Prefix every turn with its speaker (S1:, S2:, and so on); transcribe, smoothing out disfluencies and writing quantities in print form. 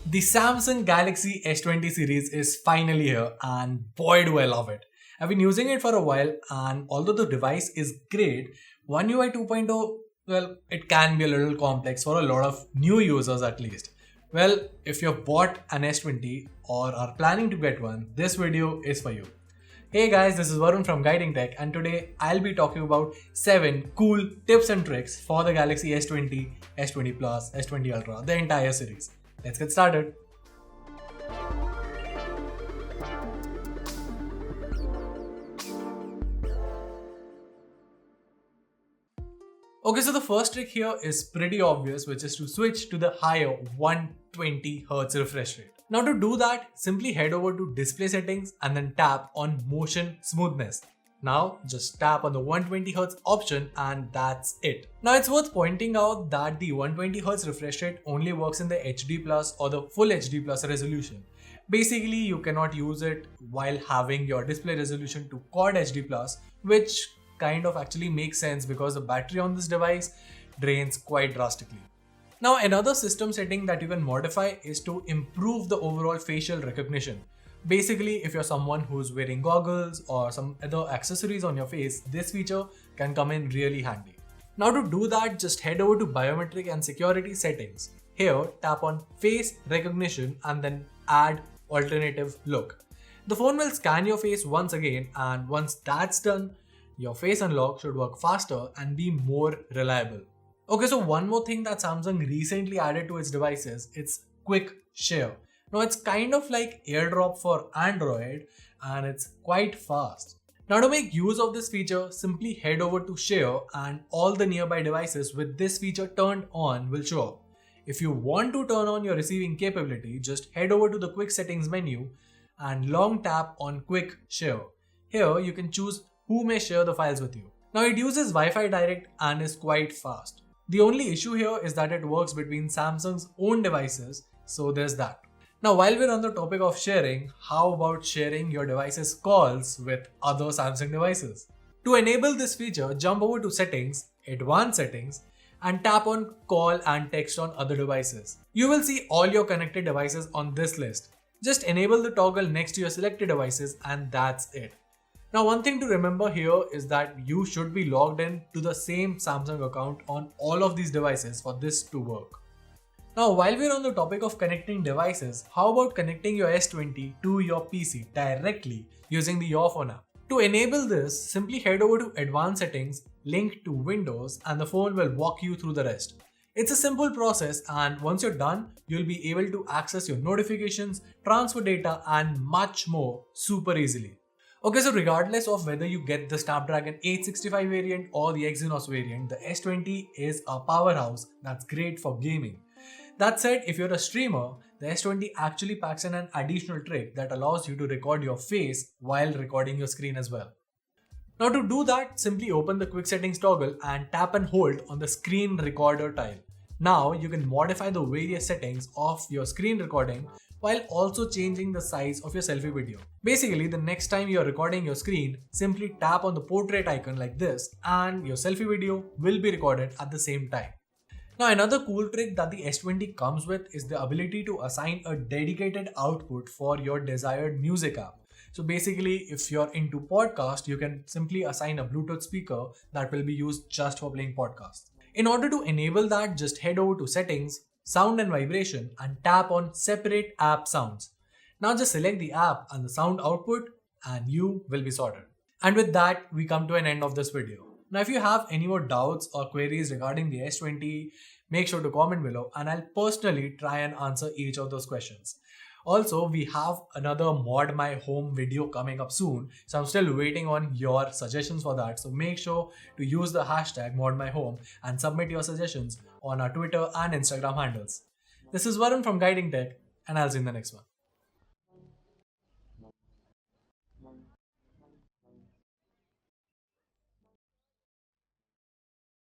S1: The Samsung Galaxy S20 series is finally here, and boy do I love it. I've been using it for a while, and although the device is great, One UI 2.0, well, it can be a little complex for a lot of new users at least. Well, if you've bought an S20 or are planning to get one, this video is for you. Hey guys, this is Varun from Guiding Tech, and today I'll be talking about 7 cool tips and tricks for the Galaxy S20, S20 Plus, S20 Ultra, the entire series. Let's get started. Okay, so the first trick here is pretty obvious, which is to switch to the higher 120Hz refresh rate. Now to do that, simply head over to display settings and then tap on motion smoothness. Now just tap on the 120Hz option and that's it. Now it's worth pointing out that the 120Hz refresh rate only works in the HD Plus or the full HD Plus resolution. Basically, you cannot use it while having your display resolution to Quad HD Plus, which kind of actually makes sense because the battery on this device drains quite drastically. Now another system setting that you can modify is to improve the overall facial recognition. Basically, if you're someone who's wearing goggles or some other accessories on your face, this feature can come in really handy. Now to do that, just head over to biometric and security settings. Here, tap on face recognition and then add alternative look. The phone will scan your face once again, and once that's done, your face unlock should work faster and be more reliable. Okay, so one more thing that Samsung recently added to its devices, it's quick share. Now it's kind of like AirDrop for Android and it's quite fast. Now to make use of this feature, simply head over to share and all the nearby devices with this feature turned on will show up. If you want to turn on your receiving capability, just head over to the quick settings menu and long tap on quick share. Here you can choose who may share the files with you. Now it uses Wi-Fi Direct and is quite fast. The only issue here is that it works between Samsung's own devices, so there's that. Now while we're on the topic of sharing, how about sharing your device's calls with other Samsung devices? To enable this feature, jump over to Settings, Advanced Settings, and tap on Call and Text on other devices. You will see all your connected devices on this list. Just enable the toggle next to your selected devices and that's it. Now one thing to remember here is that you should be logged in to the same Samsung account on all of these devices for this to work. Now while we're on the topic of connecting devices, how about connecting your S20 to your PC directly using the Your Phone app? To enable this, simply head over to Advanced Settings, link to Windows, and the phone will walk you through the rest. It's a simple process, and once you're done, you'll be able to access your notifications, transfer data, and much more super easily. Okay, so regardless of whether you get the Snapdragon 865 variant or the Exynos variant, the S20 is a powerhouse that's great for gaming. That said, if you're a streamer, the S20 actually packs in an additional trick that allows you to record your face while recording your screen as well. Now to do that, simply open the quick settings toggle and tap and hold on the screen recorder tile. Now you can modify the various settings of your screen recording while also changing the size of your selfie video. Basically, the next time you're recording your screen, simply tap on the portrait icon like this and your selfie video will be recorded at the same time. Now another cool trick that the S20 comes with is the ability to assign a dedicated output for your desired music app. So basically, if you're into podcast, you can simply assign a Bluetooth speaker that will be used just for playing podcasts. In order to enable that, just head over to Settings, Sound and Vibration, and tap on Separate App Sounds. Now just select the app and the sound output and you will be sorted. And with that, we come to an end of this video. Now if you have any more doubts or queries regarding the S20, make sure to comment below and I'll personally try and answer each of those questions. Also, we have another Mod My Home video coming up soon, so I'm still waiting on your suggestions for that. So make sure to use the hashtag ModMyHome and submit your suggestions on our Twitter and Instagram handles. This is Varun from Guiding Tech, and I'll see you in the next one.